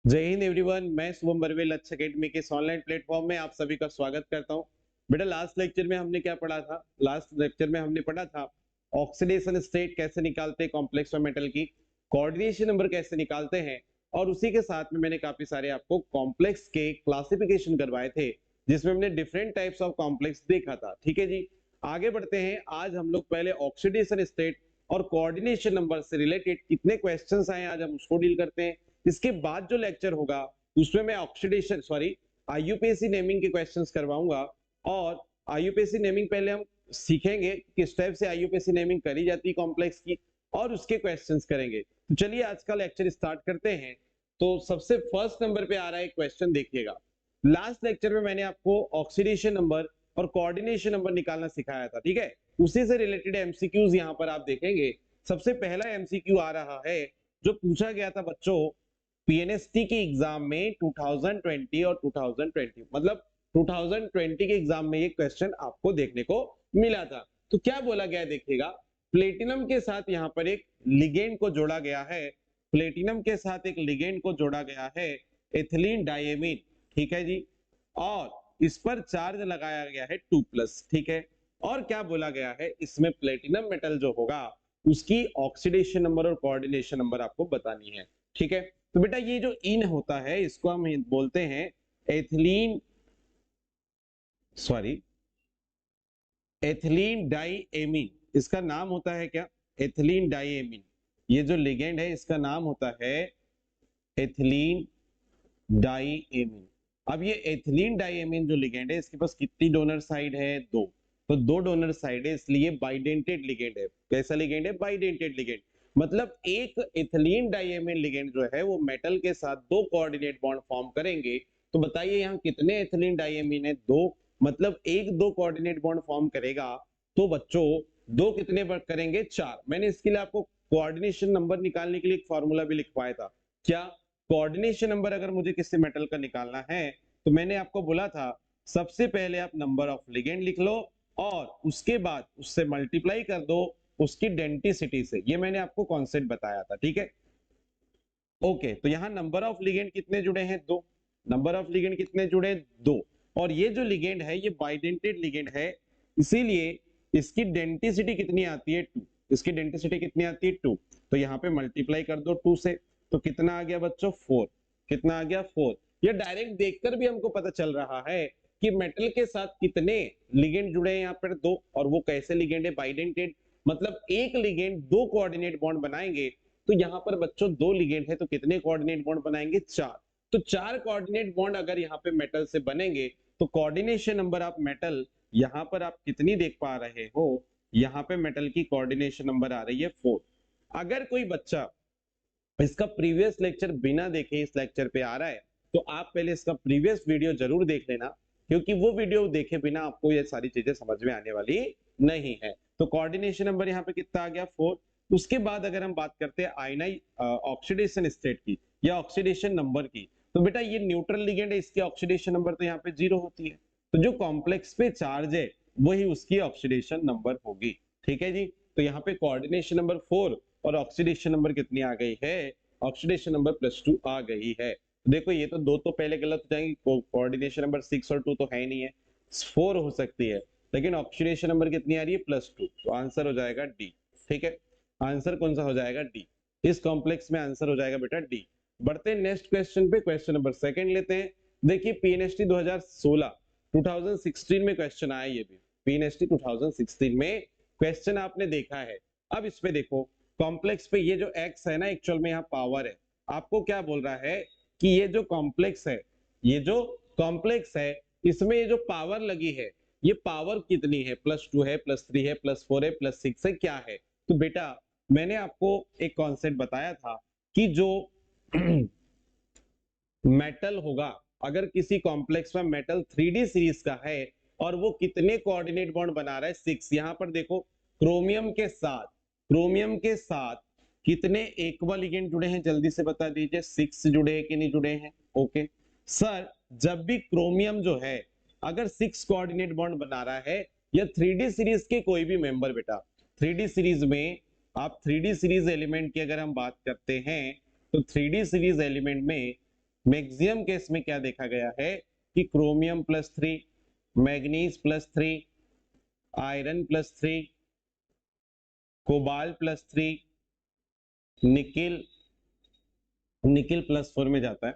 जय हिंद एवरीवन, मैं शुभम बर्वे लक्ष्य एकेडमी के इस ऑनलाइन प्लेटफॉर्म में आप सभी का स्वागत करता हूं। बेटा लास्ट लेक्चर में हमने क्या पढ़ा था? लास्ट लेक्चर में हमने पढ़ा था ऑक्सीडेशन स्टेट कैसे निकालते हैं कॉम्प्लेक्स और मेटल की, कोऑर्डिनेशन नंबर कैसे निकालते हैं, और उसी के साथ में मैंने काफी सारे आपको कॉम्प्लेक्स के क्लासिफिकेशन करवाए थे जिसमें हमने डिफरेंट टाइप्स ऑफ कॉम्प्लेक्स देखा था। ठीक है जी, आगे बढ़ते हैं। आज हम लोग पहले ऑक्सीडेशन स्टेट और कोऑर्डिनेशन नंबर से रिलेटेड कितने क्वेश्चंस आए आज हम उसको डील करते हैं। इसके बाद जो लेक्चर होगा उसमें मैं ऑक्सीडेशन आईयूपीएसी नेमिंग के क्वेश्चंस करवाऊंगा, और आईयूपीएसी नेमिंग पहले हम सीखेंगे किस टाइप से आईयूपीएसी नेमिंग करी जाती है कॉम्प्लेक्स की, और उसके क्वेश्चंस करेंगे। तो चलिए आज का लेक्चर स्टार्ट करते हैं। तो सबसे फर्स्ट नंबर पे आ रहा है क्वेश्चन, देखिएगा। लास्ट लेक्चर में मैंने आपको ऑक्सीडेशन नंबर और कोऑर्डिनेशन नंबर निकालना सिखाया था, ठीक है। उसी से रिलेटेड एमसीक्यूज यहाँ पर आप देखेंगे। सबसे पहला एमसीक्यू आ रहा है जो पूछा गया था बच्चों पीएनएसटी के एग्जाम में 2020 और 2020, मतलब 2020 के एग्जाम में ये क्वेश्चन आपको देखने को मिला था। तो क्या बोला गया है देखिएगा, प्लेटिनम के साथ यहाँ पर एक लिगेंड को जोड़ा गया है, प्लेटिनम के साथ एक लिगेंड को जोड़ा गया है एथिलीन डाइएमीन, ठीक है जी, और इस पर चार्ज लगाया गया है 2+, ठीक है। और क्या बोला गया है, इसमें प्लेटिनम मेटल जो होगा उसकी ऑक्सीडेशन नंबर और कोऑर्डिनेशन नंबर आपको बतानी है, ठीक है। तो बेटा ये जो इन होता है इसको हम बोलते हैं एथिलीन एथिलीन डाइएमीन। इसका नाम होता है क्या? Ethylene diamine. ये जो लिगेंड है इसका नाम होता है एथिलीन डाइएमीन। अब ये एथिलीन डाइएमीन जो लिगेंड है इसके पास कितनी डोनर साइड है? दो। तो दो डोनर साइड है, इसलिए बाइडेंटेड लिगेंड है। कैसा लिगेंड है? Bidentate ligand. मतलब एक एथिलीन डाइएमीन लिगेंड जो है वो मेटल के साथ दो कोऑर्डिनेट बॉन्ड फॉर्म करेंगे। तो बताइए यहाँ कितने एथिलीन डाइएमीन है? दो। मतलब एक दो कोऑर्डिनेट बॉन्ड फॉर्म करेगा तो बच्चों दो कितने वर्क करेंगे? चार। मैंने इसके लिए आपको कोऑर्डिनेशन नंबर निकालने के लिए एक फॉर्मूला भी लिखवाया था। क्या? कोऑर्डिनेशन नंबर अगर मुझे किसी मेटल का निकालना है तो मैंने आपको बोला था सबसे पहले आप नंबर ऑफ लिगेंड लिख लो और उसके बाद उससे मल्टीप्लाई कर दो उसकी डेंसिटी से। ये मैंने आपको कॉन्सेप्ट बताया था, ठीक है। ओके, तो यहाँ नंबर ऑफ लिगेंड कितने जुड़े हैं? दो। नंबर ऑफ लिगेंड कितने जुड़े? दो। और ये जो लिगेंड है ये बाइडेंटेड लिगेंड है, इसीलिए इसकी डेंसिटी कितनी आती है? 2। इसकी डेंसिटी कितनी आती है? 2। तो यहाँ पे मल्टीप्लाई कर दो 2 से, तो कितना आ गया बच्चों? 4। कितना आ गया? 4। ये डायरेक्ट देखकर भी हमको पता चल रहा है कि मेटल के साथ कितने लिगेंड जुड़े हैं यहाँ पर? दो। और वो कैसे लिगेंड है? बाइडेंटेड। मतलब एक लिगेंड दो कोऑर्डिनेट बॉन्ड बनाएंगे। तो यहाँ पर बच्चों दो लिगेंड है तो कितने कोऑर्डिनेट बॉन्ड बनाएंगे? चार। तो चार कोऑर्डिनेट बॉन्ड अगर यहाँ पे मेटल से बनेंगे तो कोऑर्डिनेशन नंबर ऑफ मेटल यहाँ पर आप कितनी देख पा रहे हो? यहाँ पे मेटल की कोऑर्डिनेशन नंबर आ रही है 4। अगर कोई बच्चा इसका प्रीवियस लेक्चर बिना देखे इस लेक्चर पे आ रहा है तो आप पहले इसका प्रीवियस वीडियो जरूर देख लेना, क्योंकि वो वीडियो देखे बिना आपको ये सारी चीजें समझ में आने वाली नहीं है। तो कोऑर्डिनेशन नंबर यहाँ पे कितना आ गया? 4। उसके बाद अगर हम बात करते हैं आयनाइ ऑक्सीडेशन स्टेट की या ऑक्सीडेशन नंबर की, तो बेटा ये न्यूट्रल लिगेंड है, इसकी ऑक्सीडेशन नंबर तो यहाँ पे 0 होती है। तो जो कॉम्प्लेक्स पे चार्ज है वही उसकी ऑक्सीडेशन नंबर होगी, ठीक है जी। तो यहाँ पे कोऑर्डिनेशन नंबर 4 और ऑक्सीडेशन नंबर कितनी आ गई है? ऑक्सीडेशन नंबर +2 आ गई है। देखो ये तो दो तो पहले गलत हो जाएंगे, कोऑर्डिनेशन नंबर 6 और 2 तो है ही नहीं है, 4 हो सकती है, लेकिन ऑक्सीडेशन नंबर कितनी आ रही है? +2। तो आंसर हो जाएगा डी, ठीक है। आंसर कौन सा हो जाएगा? डी। इस कॉम्प्लेक्स में आंसर हो जाएगा बेटा डी। बढ़ते हैं नेक्स्ट क्वेश्चन पे, क्वेश्चन नंबर 2 लेते हैं। देखिए पीएनएसटी 2016 में क्वेश्चन आया, ये भी पीएनएसटी 2016 में क्वेश्चन आपने देखा है। अब इस पे देखो कॉम्प्लेक्स पे ये जो एक्स है ना, एक्चुअल में यहाँ पावर है। आपको क्या बोल रहा है कि ये जो कॉम्प्लेक्स है, ये जो कॉम्प्लेक्स है इसमें ये जो पावर लगी है ये पावर कितनी है? +2 है, +3 है, +4 है, +6 है, क्या है? तो बेटा मैंने आपको एक कॉन्सेप्ट बताया था कि जो मेटल होगा, अगर किसी कॉम्प्लेक्स में मेटल 3D सीरीज का है और वो कितने कोऑर्डिनेट बॉन्ड बना रहा है? 6। यहां पर देखो क्रोमियम के साथ कितने एक्वा लिगेंड जुड़े हैं? जल्दी से बता दीजिए, 6 जुड़े हैं कि नहीं जुड़े हैं? ओके सर, जब भी क्रोमियम जो है अगर 6 कोऑर्डिनेट बॉन्ड बना रहा है या 3D सीरीज के कोई भी मेंबर, बेटा 3D सीरीज में आप 3D सीरीज एलिमेंट की अगर हम बात करते हैं तो 3D सीरीज एलिमेंट में मैक्सिमम केस में क्या देखा गया है कि chromium +3, manganese +3, iron +3, cobalt +3, nickel +4 में जाता है।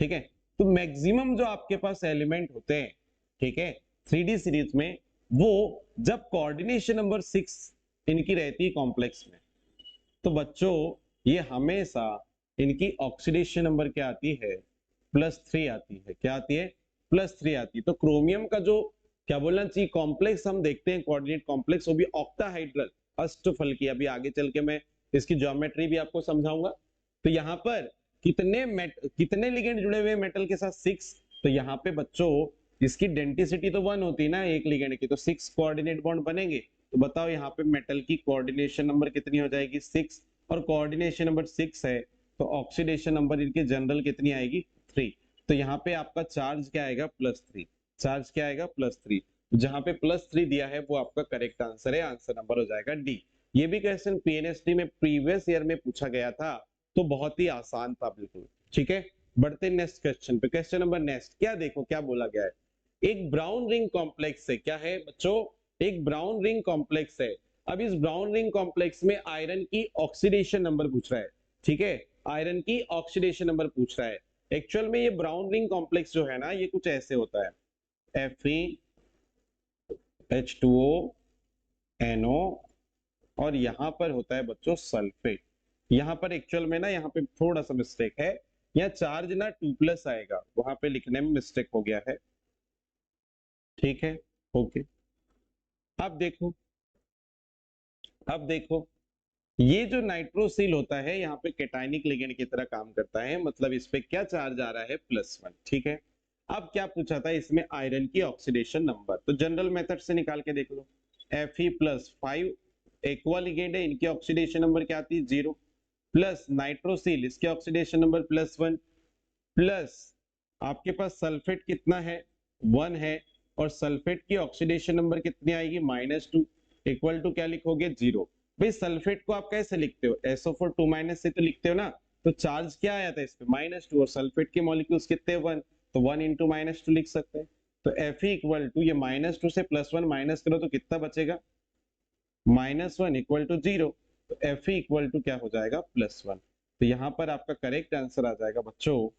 ठीक है, तो मैक्सिमम जो आपके पास एलिमेंट होते हैं, ठीक है, 3D सीरीज में, वो जब कोऑर्डिनेशन नंबर 6 इनकी रहती है कॉम्प्लेक्स में, तो बच्चों ये हमेशा इनकी ऑक्सीडेशन नंबर क्या आती है, +3 आती है। क्या आती है? +3 आती है। तो क्रोमियम का जो क्या बोलना चाहिए कॉम्प्लेक्स हम देखते हैं, कोऑर्डिनेट कॉम्प्लेक्स, वो भी ऑक्टाहाइड्रल अष्टफल की। अभी आगे चल के मैं इसकी ज्योमेट्री भी आपको समझाऊंगा। तो यहाँ पर कितने लिगेंड जुड़े हुए मेटल के साथ? 6। तो यहाँ पे बच्चों इसकी डेंसिटी तो 1 होती है ना एक लिगेंड की, तो 6 कोऑर्डिनेट बॉन्ड बनेंगे। तो बताओ यहाँ पे मेटल की कोऑर्डिनेशन नंबर कितनी हो जाएगी? 6। और कोऑर्डिनेशन नंबर 6 है तो ऑक्सीडेशन नंबर इनकी जनरल कितनी आएगी? 3। तो यहाँ पे आपका चार्ज क्या आएगा? +3। चार्ज क्या आएगा? +3। जहां पे +3 दिया है वो आपका करेक्ट आंसर है, आंसर नंबर हो जाएगा डी। ये भी क्वेश्चन पीएनएसटी में प्रीवियस ईयर में पूछा गया था, तो बहुत ही आसान था बिल्कुल। ठीक है, बढ़ते नेक्स्ट क्वेश्चन पे। क्वेश्चन नंबर नेक्स्ट क्या देखो क्या बोला गया है। एक ब्राउन रिंग कॉम्प्लेक्स है, क्या है बच्चों? एक ब्राउन रिंग कॉम्प्लेक्स है। अब इस ब्राउन रिंग कॉम्प्लेक्स में आयरन की ऑक्सीडेशन नंबर पूछ रहा है। ठीक है, आयरन की ऑक्सीडेशन नंबर पूछ रहा है। एक्चुअल में ये ब्राउन रिंग कॉम्प्लेक्स जो है ना, ये कुछ ऐसे होता है, Fe H2O NO, और यहां पर होता है बच्चों सल्फेट। यहां पर एक्चुअल में ना, यहाँ पे थोड़ा सा मिस्टेक है, यहाँ चार्ज ना 2+ आएगा, वहां पे लिखने में मिस्टेक हो गया है। ठीक है, ओके। अब देखो ये जो नाइट्रोसिल होता है यहाँ पे कैटायनिक लिगेंड की तरह काम करता है, मतलब इस पे क्या चार्ज आ रहा है? +1। ठीक है, अब क्या पूछा था इसमें? आयरन की ऑक्सीडेशन नंबर। तो जनरल मेथड से निकाल के देख लो। Fe+5 एक्वा लिगेंड है, इनकी ऑक्सीडेशन नंबर क्या आती है? 0, प्लस नाइट्रोसिल, इसके ऑक्सीडेशन नंबर +1, प्लस आपके पास सल्फेट कितना है? 1 है, और सल्फेट की ऑक्सीडेशन नंबर कितनी आएगी? -2, इक्वल टू क्या लिखोगे? 0। भाई सल्फेट को आप कैसे लिखते हो? SO4 2- से तो लिखते हो ना। तो चार्ज क्या आया था इस पे? -2, और सल्फेट के मॉलिक्यूल्स कितने? 1, तो 1 × -2 लिख सकते हैं। तो Fe इक्वल टू ये -2 से +1 माइनस करो तो कितना बचेगा? -1 इक्वल टू 0। तो Fe इक्वल टू क्या हो जाएगा? +1। तो यहाँ पर आपका करेक्ट आंसर आ जाएगा बच्चों,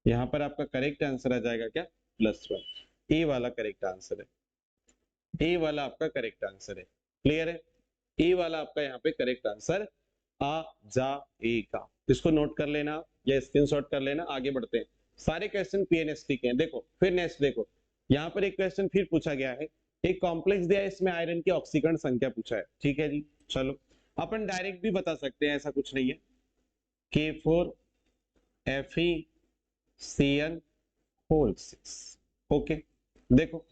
यहाँ पर आपका करेक्ट आंसर आ जाएगा क्या? +1। ए वाला करेक्ट आंसर है, ए वाला आपका करेक्ट आंसर है। क्लियर है? ए वाला आपका यहाँ पे करेक्ट आंसर आ जाएगा। इसको नोट कर लेना या स्क्रीनशॉट कर लेना। आगे बढ़ते हैं, सारे क्वेश्चन पीएनएसटी के हैं। देखो फिर नेक्स्ट देखो, यहाँ पर एक क्वेश्चन फिर पूछा गया है। एक कॉम्प्लेक्स दिया है, इसमें आयरन की ऑक्सीकरण संख्या पूछा है। ठीक है जी, चलो अपन डायरेक्ट भी बता सकते हैं, ऐसा कुछ नहीं है। K4 FeCN6। ओके, देखो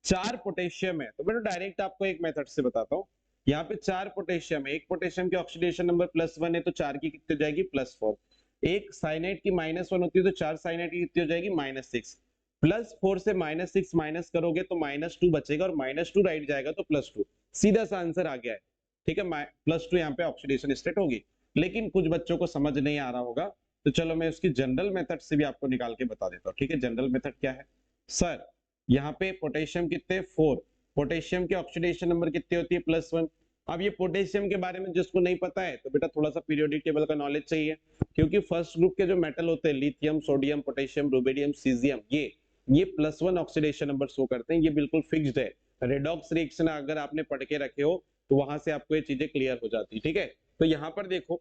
4 पोटेशियम है, तो मैं डायरेक्ट आपको एक मेथड से बताता हूँ। यहाँ पे 4 पोटेशियम है, एक पोटेशियम की ऑक्सीडेशन नंबर +1 है, तो 4 की कितनी हो जाएगी? +4। एक साइनाइड की -1 होती है, तो 4 साइनाइड की कितनी हो जाएगी? -6। +4 से -6 माइनस करोगे तो -2 बचेगा, और -2 राइट जाएगा तो +2। सीधा सा आंसर आ गया है। ठीक है, +2 यहाँ पे ऑक्सीडेशन स्टेट होगी। लेकिन कुछ बच्चों को समझ नहीं आ रहा होगा, तो चलो मैं उसकी जनरल मेथड से भी आपको निकाल के बता देता हूँ। ठीक है, जनरल मेथड क्या है? सर यहाँ पे पोटेशियम कितने? 4। पोटेशियम की ऑक्सीडेशन नंबर कितनी होती है? +1। अब ये पोटेशियम के बारे में जिसको नहीं पता है, तो बेटा थोड़ा सा पीरियोडिक टेबल का नॉलेज चाहिए, क्योंकि फर्स्ट ग्रुप के जो मेटल होते हैं, lithium, sodium, potassium, rubidium, caesium, ये +1 ऑक्सीडेशन नंबर शो करते हैं। ये बिल्कुल फिक्स्ड है। रेडॉक्स रिएक्शन अगर आपने पढ़ के रखे हो तो वहां से आपको ये चीजें क्लियर हो जाती। ठीक है, तो यहाँ पर देखो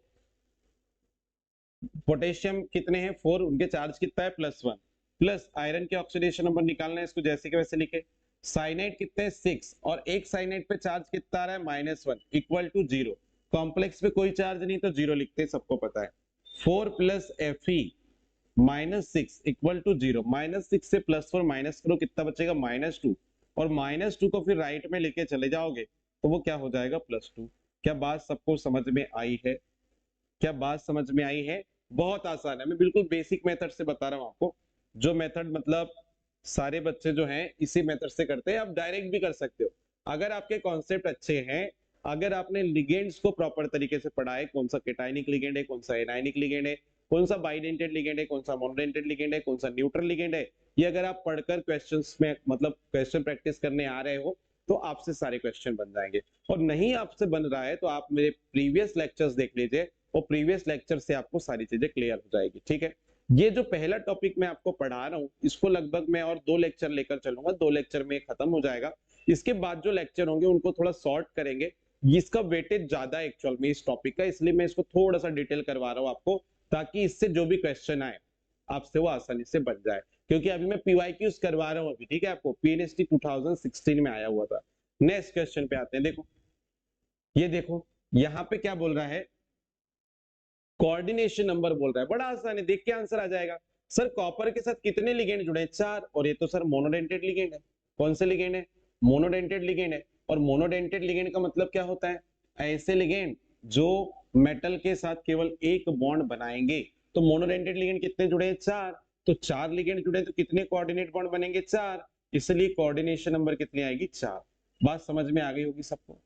पोटेशियम कितने हैं? 4, उनके चार्ज कितना है? +1। प्लस आयरन के ऑक्सीडेशन नंबर निकालना है, इसको जैसे के वैसे लिखे। साइनाइड कितने हैं? 6, और एक साइनाइड पे चार्ज कितना आ रहा है? -1 इक्वल टू 0। कॉम्प्लेक्स पे कोई चार्ज नहीं तो 0 लिखते हैं, सबको पता है। 4 + Fe -6 इक्वल टू 0। -6 से +4 माइनस करो, कितना बचेगा? -2, और -2 को फिर राइट में लेके चले जाओगे तो वो क्या हो जाएगा? +2। क्या बात सबको समझ में आई है? क्या बात समझ में आई है? बहुत आसान है, मैं बिल्कुल बेसिक मेथड से बता रहा हूं आपको। जो मेथड मतलब सारे बच्चे जो हैं इसी मेथड से करते हैं, आप डायरेक्ट भी कर सकते हो। अगर आपके कॉन्सेप्ट अच्छे हैं, अगर आपने लिगेंड्स को प्रॉपर तरीके से पढ़ा है, कौन सा कैटायनिक लिगेंड है, कौन सा एनायनिक लिगेंड है, कौन सा बाइडेंटेड लिगेंड है, कौन सा मोनोडेंटेड लिगेंड है, कौन सा न्यूट्रल लिगेंड है, ये अगर आप पढ़कर क्वेश्चंस में मतलब क्वेश्चन प्रैक्टिस करने आ रहे हो तो आपसे सारे क्वेश्चन बन जाएंगे। और नहीं आपसे बन रहा है तो आप मेरे प्रीवियस लेक्चर्स देख लीजिए और प्रीवियस लेक्चर से आपको सारी चीजें क्लियर हो जाएगी। ठीक है, ये जो पहला टॉपिक मैं आपको पढ़ा रहा हूँ इसको लगभग मैं और 2 लेक्चर लेकर चलूंगा, 2 लेक्चर में खत्म हो जाएगा। इसके बाद जो लेक्चर होंगे उनको थोड़ा शॉर्ट करेंगे, इसका वेटेज ज्यादा एक्चुअल में इस टॉपिक का, इसलिए मैं इसको थोड़ा सा डिटेल करवा रहा हूँ आपको, ताकि इससे जो भी क्वेश्चन आए आपसे वो आसानी से बन जाए। क्योंकि अभी मैं पीवाईक्यूज करवा रहा हूँ अभी, ठीक है, आपको पीएनएसटी 2016 में आया हुआ था। नेक्स्ट क्वेश्चन पे आते हैं। देखो ये देखो यहाँ पे क्या बोल रहा है, कोऑर्डिनेशन नंबर बोल रहा है, बड़ा आसान है, देख के आंसर आ जाएगा। सर कॉपर के साथ कितने लिगेंड जुड़े हैं? 4। और ये तो सर मोनोडेंटेड लिगेंड है। कौन से लिगेंड है? मोनोडेंटेड लिगेंड है। और मोनोडेंटेड लिगेंड का मतलब क्या होता है? ऐसे लिगेंड जो मेटल के साथ केवल एक बॉन्ड बनाएंगे। तो मोनोडेंटेड लिगेंड कितने जुड़े हैं? 4। तो 4 लिगेंड जुड़े तो कितने कोऑर्डिनेट बॉन्ड बनेंगे? 4। इसलिए कोऑर्डिनेशन नंबर कितनी आएगी? 4। बात समझ में आ गई होगी सबको?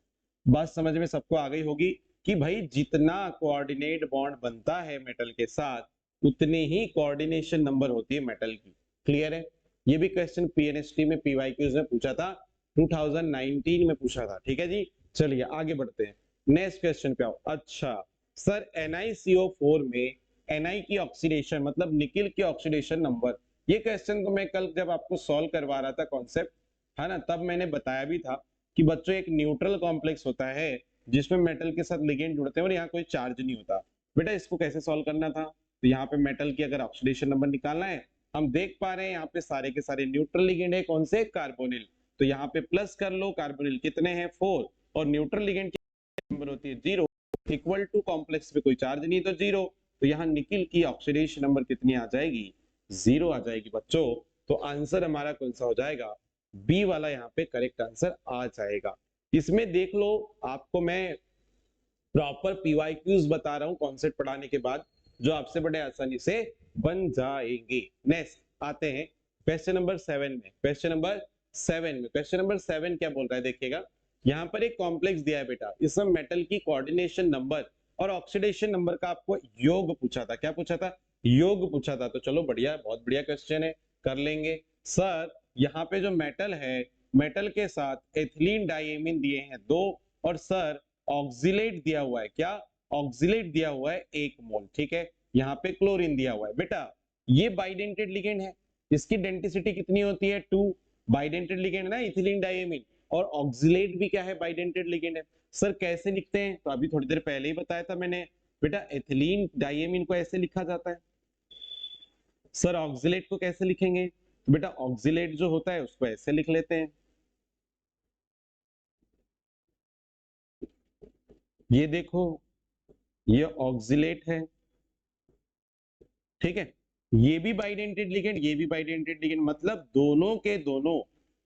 बात समझ में सबको आ गई होगी कि भाई जितना कोऑर्डिनेट बॉन्ड बनता है मेटल के साथ उतनी ही कोऑर्डिनेशन नंबर होती है मेटल की। क्लियर है? ये भी क्वेश्चन पीएनएसटी में पीवाईक्यूज में पूछा था, 2019 में पूछा था। ठीक है जी, चलिए आगे बढ़ते हैं, नेक्स्ट क्वेश्चन पे आओ। अच्छा सर NiCO4 में Na की ऑक्सीडेशन मतलब निकिल की ऑक्सीडेशन नंबर, ये क्वेश्चन तो मैं कल जब आपको सॉल्व करवा रहा था कॉन्सेप्ट, है ना, तब मैंने बताया भी था कि बच्चों एक न्यूट्रल कॉम्प्लेक्स होता है जिसमें मेटल के साथ लिगेंड जुड़ते हैं और यहाँ कोई चार्ज नहीं होता। बेटा इसको कैसे सॉल्व करना था? तो यहाँ पे मेटल की अगर ऑक्सीडेशन नंबर निकालना है, हम देख पा रहे हैं यहाँ पे सारे के सारे न्यूट्रल लिगेंड है, कौन से? कार्बोनिल। तो यहाँ पे प्लस कर लो, कार्बोनिल कितने हैं? 4। और न्यूट्रल लिगेंड की नंबर होती है 0, इक्वल टू कॉम्प्लेक्स पे कोई चार्ज नहीं तो 0। तो यहाँ निकिल की ऑक्सीडेशन नंबर कितनी आ जाएगी? 0 आ जाएगी बच्चों। तो आंसर हमारा कौन सा हो जाएगा? बी वाला यहाँ पे करेक्ट आंसर आ जाएगा। इसमें देख लो आपको मैं प्रॉपर पीवाईक्यूज बता रहा हूं कॉन्सेप्ट पढ़ाने के बाद, जो आपसे बड़े आसानी से बन जाएंगे। नेक्स्ट आते हैं क्वेश्चन नंबर 7 में। क्वेश्चन नंबर 7 क्या बोल रहा है देखिएगा, यहाँ पर एक कॉम्प्लेक्स दिया है बेटा, इसमें मेटल की कोऑर्डिनेशन नंबर और ऑक्सीडेशन नंबर का आपको योग पूछा था। क्या पूछा था? योग पूछा था। तो चलो बढ़िया, बहुत बढ़िया क्वेश्चन है, कर लेंगे। सर यहाँ पे जो मेटल है, मेटल के साथ एथिलीन डाइएमीन दिए हैं 2 और सर ऑक्सिलेट दिया हुआ है। क्या? ऑक्सिलेट दिया हुआ है 1 मोल। ठीक है, यहाँ पे क्लोरीन दिया हुआ है। बेटा ये बाइडेंटेड लिगेंड है, इसकी डेंसिटी कितनी होती है? 2। बाइडेंटेड लिगेंड है ना इथिलीन डाइएमीन, और ऑक्सिलेट भी क्या है? बाइडेंटेड लिगेंड है। सर कैसे लिखते हैं? तो अभी थोड़ी देर पहले ही बताया था मैंने, बेटा एथिलीन डाइएमीन को ऐसे लिखा जाता है। सर ऑक्सिलेट को कैसे लिखेंगे? तो बेटा ऑक्सिलेट जो होता है उसको ऐसे लिख लेते हैं, ये देखो ये ऑक्सिलेट है। ठीक है, ये भी बाइडेंटेड लिगेंड, ये भी बाइडेंटेड लिगेंड, मतलब दोनों के दोनों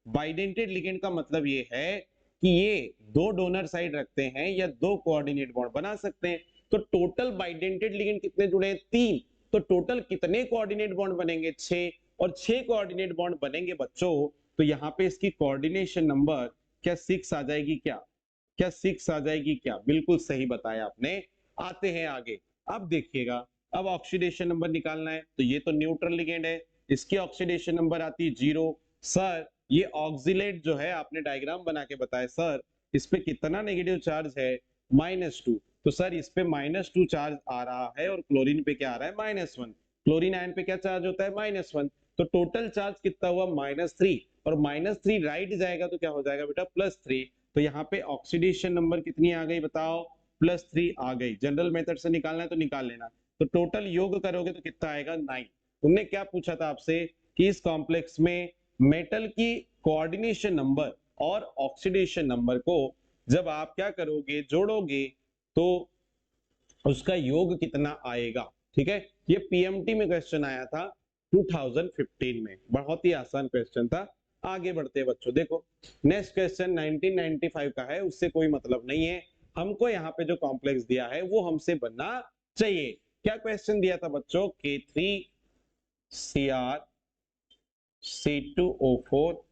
बाइडेंटेड लिगेंड का मतलब ये है कि ये 2 डोनर साइड रखते हैं या 2 कोऑर्डिनेट बॉन्ड बना सकते हैं। तो टोटल बाइडेंटेड लिगेंड कितने जुड़े हैं? 3। तो टोटल कितने कोऑर्डिनेट बॉन्ड बनेंगे? 6। और 6 कोऑर्डिनेट बॉन्ड बनेंगे बच्चों। तो यहाँ पे इसकी कोऑर्डिनेशन नंबर क्या 6 आ जाएगी? क्या 6 आ जाएगी? क्या बिल्कुल सही बताया आपने। आते हैं आगे, अब देखिएगा, अब ऑक्सीडेशन नंबर निकालना है। तो ये तो न्यूट्रल लिगेंड है, इसकी ऑक्सीडेशन नंबर आती है 0। सर ये ऑक्सिलेट जो है आपने डायग्राम बना के बताया, सर इस पे कितना नेगेटिव चार्ज है? -2। तो सर इस पे -2 चार्ज आ रहा है और क्लोरीन पे क्या आ रहा है? -1। क्लोरीन आयन पे क्या चार्ज होता है? -1। तो टोटल चार्ज कितना हुआ? -3। और -3 राइट जाएगा तो क्या हो जाएगा बेटा? +3। तो यहाँ पे ऑक्सीडेशन नंबर कितनी आ गई बताओ? +3 आ गई। जनरल मेथड से निकालना है तो निकाल लेना। तो टोटल योग करोगे तो कितना आएगा? 9। तुमने क्या पूछा था आपसे कि इस कॉम्प्लेक्स में मेटल की कोऑर्डिनेशन नंबर और ऑक्सीडेशन नंबर को जब आप क्या करोगे? जोड़ोगे तो उसका योग कितना आएगा? ठीक है, ये पीएमटी में क्वेश्चन आया था 2015 में, बहुत ही आसान क्वेश्चन था। आगे बढ़ते हैं बच्चों, देखो नेक्स्ट क्वेश्चन 1995 का है, उससे कोई मतलब नहीं है, हमको यहाँ पे जो कॉम्प्लेक्स दिया है वो हमसे बनना चाहिए। क्या क्वेश्चन दिया था बच्चों? K3Cr C2O4,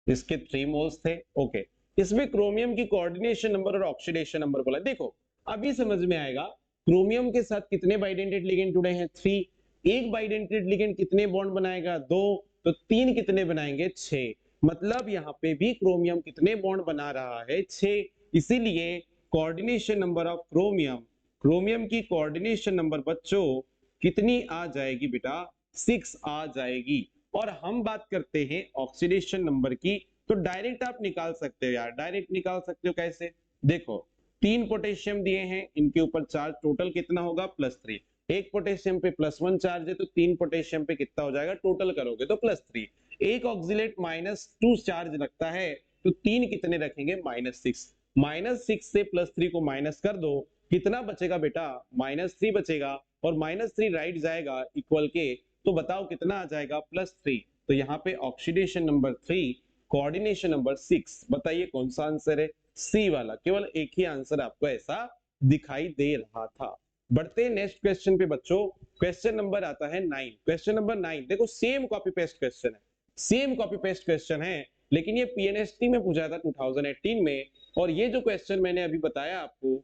इसके 3 मोल्स थे। ओके, इसमें क्रोमियम की कोऑर्डिनेशन नंबर और ऑक्सीडेशन नंबर बोला। देखो अभी समझ में आएगा क्रोमियम के साथ कितने बाइडेंटेड लिगेंड जुड़े हैं? 3। एक बाइडेंटेड लिगेंड कितने बॉन्ड बनाएगा? 2। तो 3 कितने बनाएंगे? 6। मतलब यहाँ पे भी क्रोमियम कितने बॉन्ड बना रहा है? 6। इसीलिए coordination number of chromium, chromium की कोऑर्डिनेशन नंबर बच्चों कितनी आ जाएगी बेटा? 6 आ जाएगी। और हम बात करते हैं ऑक्सीडेशन नंबर की, तो डायरेक्ट आप निकाल सकते हो यार, डायरेक्ट निकाल सकते हो। कैसे? देखो 3 पोटेशियम दिए हैं, इनके ऊपर चार्ज टोटल कितना होगा? +3। एक पोटेशियम पे +1 चार्ज है, तो 3 पोटेशियम पे कितना हो जाएगा? टोटल करोगे तो +3। एक ऑक्सिलेट -2 चार्ज रखता है, तो 3 कितने रखेंगे? -6। -6 से +3 को माइनस कर दो, कितना बचेगा बेटा? -3 बचेगा। और -3 राइट जाएगा इक्वल के, तो बताओ कितना आ जाएगा? +3। तो यहाँ पे ऑक्सीडेशन नंबर 3, कोऑर्डिनेशन नंबर 6, बताइए कौन सा आंसर है? सी वाला। केवल एक ही आंसर आपको ऐसा दिखाई दे रहा था। बढ़ते हैं नेक्स्ट क्वेश्चन पे बच्चों। क्वेश्चन नंबर आता है 9। क्वेश्चन नंबर 9 देखो, सेम कॉपी पेस्ट क्वेश्चन है, सेम कॉपी पेस्ट क्वेश्चन है, लेकिन ये पीएनएसटी में पूछा था 2018 में। और ये जो क्वेश्चन मैंने अभी बताया आपको,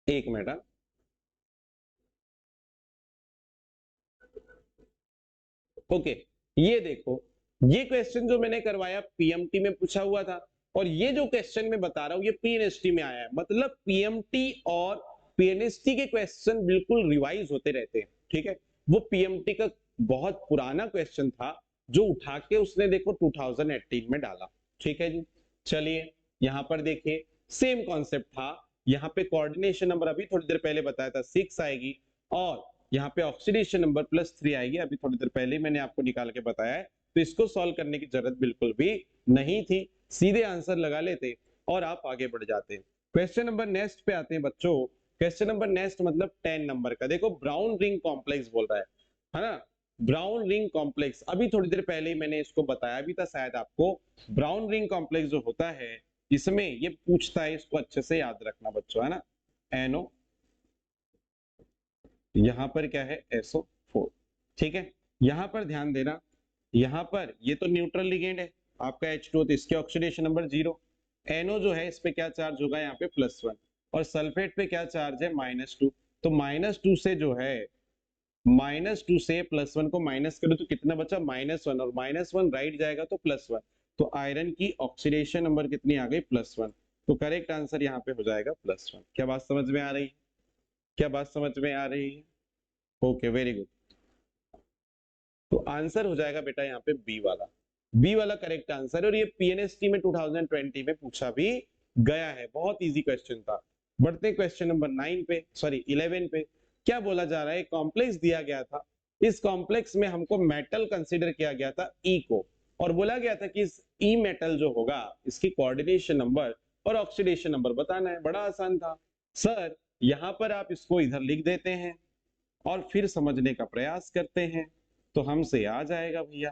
एक मिनट, ओके, ये देखो, ये क्वेश्चन जो मैंने करवाया पीएमटी में पूछा हुआ था, और ये जो क्वेश्चन मैं बता रहा हूं ये पीएनएसटी में आया है। मतलब पीएमटी और पीएनएसटी के क्वेश्चन बिल्कुल रिवाइज होते रहते हैं, ठीक है। वो पीएमटी का बहुत पुराना क्वेश्चन था, जो उठा के उसने देखो 2018 में डाला, ठीक है जी। चलिए यहां पर देखिए, सेम कॉन्सेप्ट था। यहाँ पे कोऑर्डिनेशन नंबर अभी थोड़ी देर पहले बताया था 6 आएगी, और यहाँ पे ऑक्सीडेशन नंबर +3 आएगी, अभी थोड़ी देर पहले मैंने आपको निकाल के बताया है। तो इसको सॉल्व करने की जरूरत बिल्कुल भी नहीं थी, सीधे आंसर लगा लेते और आप आगे बढ़ जाते। क्वेश्चन नंबर नेक्स्ट पे आते हैं बच्चों। क्वेश्चन नंबर नेक्स्ट मतलब 10 नंबर का। देखो ब्राउन रिंग कॉम्प्लेक्स बोल रहा है ना। ब्राउन रिंग कॉम्प्लेक्स अभी थोड़ी देर पहले ही मैंने इसको बताया भी था शायद आपको। ब्राउन रिंग कॉम्प्लेक्स जो होता है, इसमें ये पूछता है, इसको अच्छे से याद रखना बच्चों, है ना। NO, यहां पर क्या है? SO4, ठीक है। यहां पर ध्यान देना, यहां पर ये तो न्यूट्रल लिगेंड है आपका H2, तो इसके ऑक्सीडेशन नंबर 0। NO जो है इस पे क्या चार्ज होगा? यहाँ पे +1। और सल्फेट पे क्या चार्ज है? -2। तो -2 से जो है, -2 से +1 को माइनस करो तो कितना बचा? -1, और -1 राइट जाएगा तो +1। तो आयरन की ऑक्सीडेशन नंबर कितनी आ गई? +1। तो करेक्ट आंसर यहाँ पे हो जाएगा +1। क्या बात समझ में आ रही है? क्या बात समझ में आ रही है? Okay, very good. तो आंसर हो जाएगा बेटा यहाँ पे बी वाला, बी वाला करेक्ट आंसर। और ये पीएनएसटी में 2020 में पूछा भी गया है, बहुत इजी क्वेश्चन था। बढ़ते क्वेश्चन नंबर 9 पे, सॉरी 11 पे। क्या बोला जा रहा है? कॉम्प्लेक्स दिया गया था, इस कॉम्प्लेक्स में हमको मेटल कंसीडर किया गया था ई को, और बोला गया था कि इस ई मेटल जो होगा इसकी कोऑर्डिनेशन नंबर और ऑक्सीडेशन नंबर बताना है। बड़ा आसान था सर, यहां पर आप इसको इधर लिख देते हैं और फिर समझने का प्रयास करते हैं, तो हमसे आ जाएगा भैया।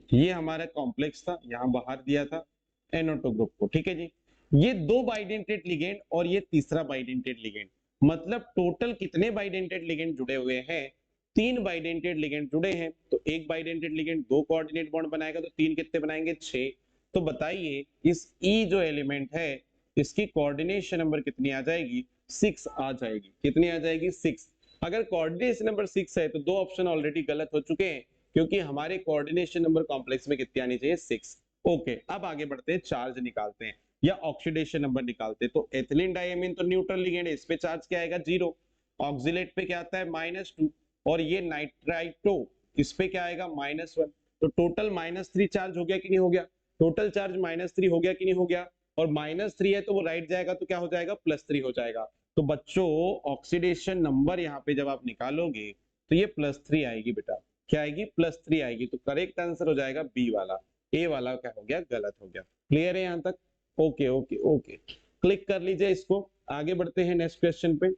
ये हमारा कॉम्प्लेक्स था, यहां बाहर दिया था NO2 ग्रुप को, ठीक है जी। ये 2 बाइडेंटेड लिगेंड और ये तीसरा बाइडेंटेड लिगेंड, मतलब टोटल कितने बाइडेंटेड लिगेंड जुड़े हुए हैं? 3 बाइडेंटेड लिगेंड जुड़े हैं। तो एक बाइडेंटेड लिगेंड 2 कोऑर्डिनेट बॉन्ड बनाएगा, तो 3 कितने बनाएंगे? 6। तो बताइए इस E जो एलिमेंट है, इसकी कोऑर्डिनेशन नंबर कितनी आ जाएगी? 6 आ जाएगी। कितनी आ जाएगी? 6। अगर कोऑर्डिनेशन नंबर 6 है तो 2 ऑप्शन ऑलरेडी गलत हो चुके हैं, क्योंकि हमारे कोऑर्डिनेशन नंबर कॉम्प्लेक्स में कितनी आनी चाहिए? 6। ओके, अब आगे बढ़ते हैं, चार्ज निकालते हैं या ऑक्सीडेशन नंबर निकालते हैं। तो एथिलीन डायमीन तो न्यूट्रल लिगेंड है, इस पे चार्ज क्या आएगा? 0। ऑक्सिलेट पे क्या आता है? -2। और ये नाइट्राइटो, इस पे क्या आएगा? -1। तो टोटल -3 चार्ज हो गया कि नहीं हो गया? टोटल चार्ज -3 हो गया कि नहीं हो गया? और -3 है तो वो राइट जाएगा, तो क्या हो जाएगा? +3 हो जाएगा। तो बच्चों ऑक्सीडेशन नंबर यहाँ पे जब आप निकालोगे तो ये +3 आएगी बेटा। क्या आएगी? +3 आएगी। तो करेक्ट आंसर हो जाएगा बी वाला, ए वाला क्या हो गया? गलत हो गया। क्लियर है यहां तक? ओके ओके ओके, क्लिक कर लीजिए इसको। आगे बढ़ते हैं नेक्स्ट क्वेश्चन पे।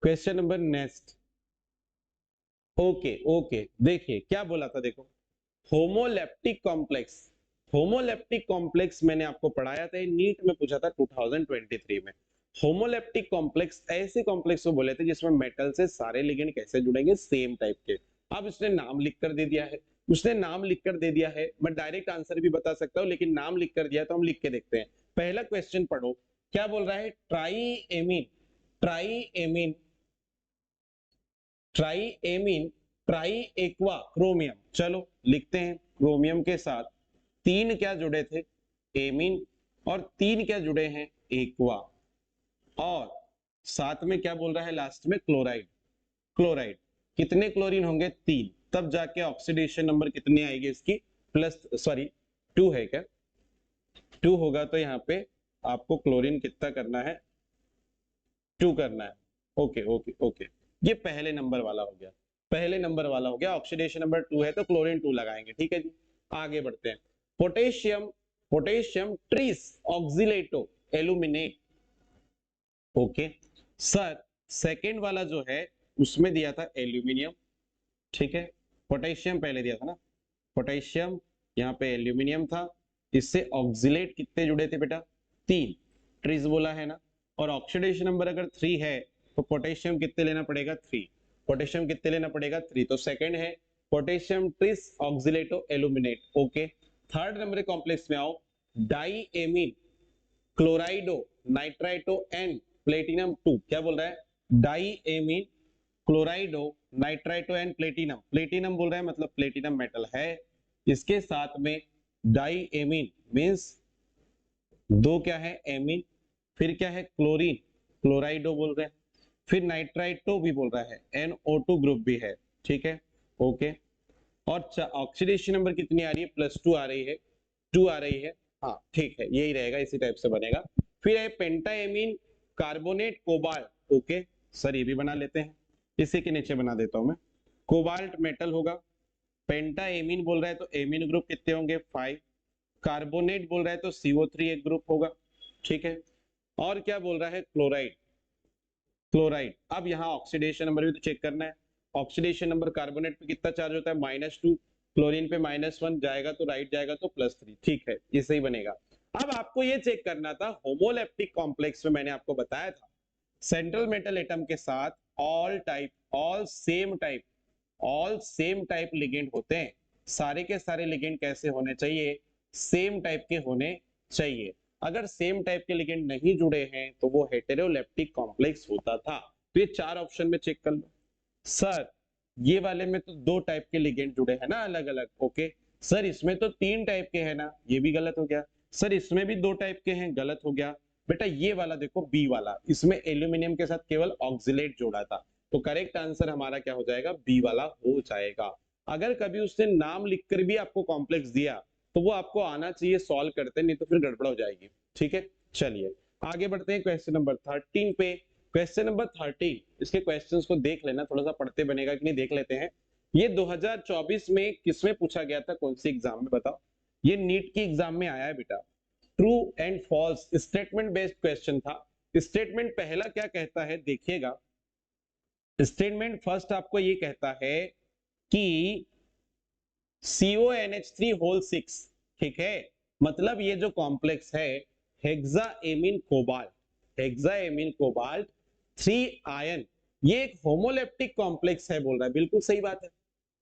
Question number next, okay okay, देखिए क्या बोला था, देखो होमोलेप्टिक कॉम्प्लेक्स। होमोलेप्टिक कॉम्प्लेक्स मैंने आपको पढ़ाया था, नीट में पूछा था 2023 में। होमोलेप्टिक कॉम्प्लेक्स ऐसे कॉम्प्लेक्स को बोले थे जिसमें मेटल से सारे लिगेंड कैसे जुड़ेंगे? सेम टाइप के। अब इसने नाम लिख कर दे दिया है, उसने नाम लिख कर दे दिया है। मैं डायरेक्ट आंसर भी बता सकता हूं, लेकिन नाम लिख कर दिया तो हम लिख के देखते हैं। पहला क्वेश्चन पढ़ो, क्या बोल रहा है? ट्राईएमीन, ट्राईएमीन, ट्राईएमीन, ट्राई एक्वा क्रोमियम। चलो लिखते हैं, क्रोमियम के साथ 3 क्या जुड़े थे? एमीन, और 3 क्या जुड़े हैं? एक्वा, और साथ में क्या बोल रहा है लास्ट में? क्लोराइड। क्लोराइड, कितने क्लोरीन होंगे? 3। तब जाके ऑक्सीडेशन नंबर कितनी आएगी इसकी? प्लस, सॉरी 2 है क्या? 2 होगा, तो यहाँ पे आपको क्लोरीन कितना करना है? 2 करना है। ओके ओके ओके, ये पहले नंबर वाला हो गया, पहले नंबर वाला हो गया। ऑक्सीडेशन नंबर 2 है तो क्लोरीन 2 लगाएंगे, ठीक है जी। आगे बढ़ते हैं। Potassium, potassium tris oxalato aluminate. Okay sir, second वाला जो है उसमें दिया था एल्यूमिनियम, ठीक है। पोटेशियम पहले दिया था ना, पोटेशियम, यहाँ पे एल्यूमिनियम था। इससे ऑक्सीलेट कितने जुड़े थे बेटा? 3। ट्रीज बोला है ना, और ऑक्सीडेशन नंबर अगर 3 है तो पोटेशियम कितने लेना पड़ेगा? 3। पोटेशियम कितने लेना पड़ेगा? 3। तो सेकंड है potassium tris oxalato aluminate. Okay, third number complex में आओ। Diamine, chlorido, nitrito and platinum 2। क्या बोल रहा है? Diamine, chlorido, nitrito and platinum. Platinum बोल रहा है मतलब प्लेटिनम मेटल है। इसके साथ में डाईएमीन मींस 2 क्या है? एमीन, फिर क्या है? क्लोरीन, क्लोराइडो बोल रहे हैं, फिर नाइट्राइटो भी बोल रहा है, NO2 ग्रुप भी है, ठीक है। ओके, और ऑक्सीडेशन नंबर कितनी आ रही है? +2 आ रही है, 2 आ रही है। हाँ ठीक है, यही रहेगा, इसी टाइप से बनेगा। फिर है पेंटाएमीन कार्बोनेट कोबाल्ट। ओके सर, ये भी बना लेते हैं, इसी के नीचे बना देता हूं मैं। कोबाल्ट मेटल होगा, पेंटाएमीन बोल रहा है तो एमीन ग्रुप कितने होंगे? 5। कार्बोनेट बोल रहा है तो CO3 एक ग्रुप होगा, ठीक है। और क्या बोल रहा है? Chloride, chloride. अब यहाँ ऑक्सीडेशन नंबर भी तो चेक करना है। ऑक्सीडेशन नंबर कार्बोनेट पे कितना चार्ज होता है? -2, क्लोरीन पे -1 जाएगा तो राइट जाएगा तो +3, ठीक है, ये सही बनेगा। अब आपको ये चेक करना था, होमोलेप्टिक कॉम्प्लेक्स में मैंने आपको बताया था सेंट्रल मेटल एटम के साथ all type, all same type, all same type ligand होते हैं। सारे के सारे लिगेंड कैसे होने चाहिए? सेम टाइप के होने चाहिए। अगर सेम टाइप के लिगेंड नहीं जुड़े हैं तो वो हेटेरोलेप्टिक कॉम्प्लेक्स होता था। तो ये 4 ऑप्शन में चेक कर लो। सर ये वाले में तो 2 टाइप के लिगेंड जुड़े हैं ना अलग अलग। ओके सर, इसमें तो 3 टाइप के हैं ना, ये भी गलत हो गया। सर इसमें भी 2 टाइप के हैं, गलत हो गया। बेटा ये वाला देखो, बी वाला, इसमें एल्यूमिनियम के साथ केवल ऑक्सीलेट जोड़ा था, तो करेक्ट आंसर हमारा क्या हो जाएगा? बी वाला हो जाएगा। अगर कभी उसने नाम लिखकर भी आपको कॉम्प्लेक्स दिया तो वो आपको आना चाहिए, सॉल्व करते, नहीं तो फिर गड़बड़ हो जाएगी, ठीक है। चलिए आगे बढ़ते हैं क्वेश्चन नंबर 13 पे। क्वेश्चन नंबर 13, इसके क्वेश्चंस को देख लेना, थोड़ा सा पढ़ते बनेगा कि नहीं देख लेते हैं। ये 2024 में किसमें पूछा गया था, कौन सी एग्जाम में बताओ? ये नीट की एग्जाम में आया है बेटा। True and false statement based question था। स्टेटमेंट पहला क्या कहता है देखिएगा। स्टेटमेंट फर्स्ट आपको ये कहता है कि CONH3 होल 6, ठीक है, मतलब ये जो कॉम्प्लेक्स है हेक्साएमीन कोबाल्ट, हेक्साएमीन कोबाल्ट 3 आयन, ये एक होमोलेप्टिक कॉम्प्लेक्स है बोल रहा है। बिल्कुल सही बात है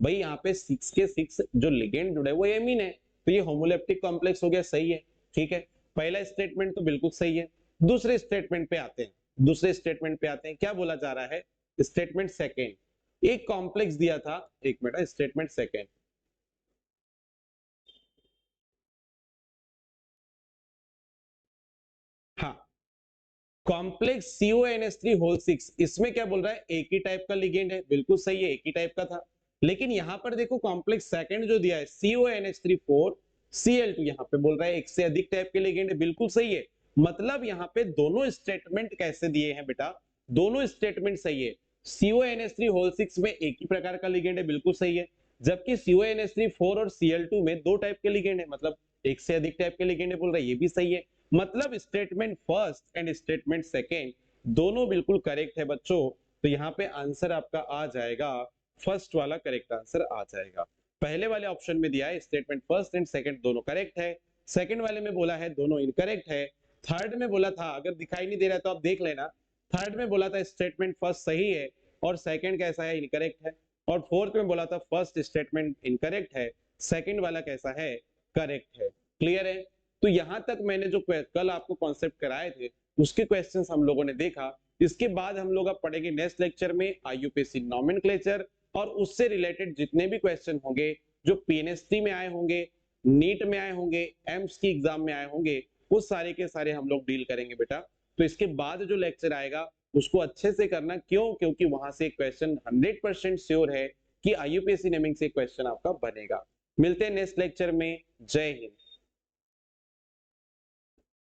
भाई, यहाँ पे 6 के 6 जो लिगेंड जुड़े वो एमीन है, तो ये होमोलेप्टिक कॉम्प्लेक्स हो गया, सही है, ठीक है। पहला स्टेटमेंट तो बिल्कुल सही है। दूसरे स्टेटमेंट पे आते हैं, दूसरे स्टेटमेंट पे आते हैं, क्या बोला जा रहा है? स्टेटमेंट सेकेंड, एक कॉम्प्लेक्स दिया था, एक मिनट, स्टेटमेंट सेकेंड, हाँ, कॉम्प्लेक्स CONH3 होल 6, इसमें क्या बोल रहा है? एक ही टाइप का लिगेंड है, बिल्कुल सही है, एक ही टाइप का था। लेकिन यहां पर देखो कॉम्प्लेक्स सेकंड जो दिया है CONH3 Cl2, यहां पे बोल रहा है एक से अधिक टाइप के लिगेंड है, बिल्कुल सही है। मतलब यहाँ पे दोनों स्टेटमेंट कैसे दिए हैं बेटा? दोनों स्टेटमेंट सही है। CONH3 होल 6 में एक ही प्रकार का लिगेंड है, बिल्कुल सही है। जबकि CONH3 और Cl2 में 2 टाइप के लिगेंड है, मतलब एक से अधिक टाइप के लिगेंड है बोल रहा है, ये भी सही है। मतलब statement first and statement second दोनों बिल्कुल करेक्ट है बच्चों। तो यहाँ पे आंसर आपका आ जाएगा, फर्स्ट वाला करेक्ट आंसर आ जाएगा। पहले वाले ऑप्शन में दिया है स्टेटमेंट फर्स्ट एंड सेकंड दोनों करेक्ट है, सेकंड वाले में बोला है दोनों इनकरेक्ट है, थर्ड में बोला था, अगर दिखाई नहीं दे रहा तो आप देख लेना, थर्ड में बोला था स्टेटमेंट फर्स्ट सही है और सेकंड कैसा है? इनकरेक्ट है। और फोर्थ में बोला था फर्स्ट स्टेटमेंट इनकरेक्ट है, सेकंड वाला कैसा है? करेक्ट है। क्लियर है? तो यहां तक मैंने जो कल आपको कॉन्सेप्ट कराए थे उसके क्वेश्चंस हम लोगों ने देखा। इसके बाद हम लोग अब पढ़ेंगे नेक्स्ट लेक्चर में आईयूपीएससी नॉमेनक्लेचर, और उससे रिलेटेड जितने भी क्वेश्चन होंगे जो पीएनएसटी में आए होंगे, नीट में आए होंगे, एम्स की एग्जाम में आए होंगे, वो सारे के सारे हम लोग डील करेंगे बेटा। तो इसके बाद जो लेक्चर आएगा उसको अच्छे से करना, क्यों? क्योंकि वहां से क्वेश्चन 100% श्योर है कि आईयूपीएससी नेमिंग से क्वेश्चन आपका बनेगा। मिलते हैं नेक्स्ट लेक्चर में। जय हिंद।